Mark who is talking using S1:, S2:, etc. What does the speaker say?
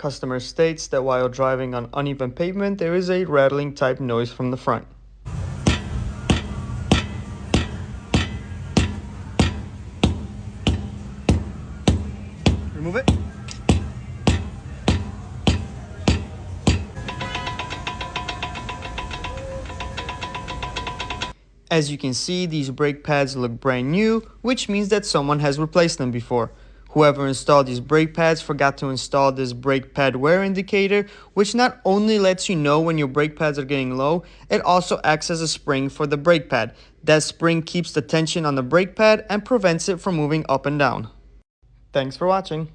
S1: Customer states that while driving on uneven pavement, there is a rattling type noise from the front. Remove it. As you can see, these brake pads look brand new, which means that someone has replaced them before. Whoever installed these brake pads forgot to install this brake pad wear indicator, which not only lets you know when your brake pads are getting low, it also acts as a spring for the brake pad. That spring keeps the tension on the brake pad and prevents it from moving up and down. Thanks for watching.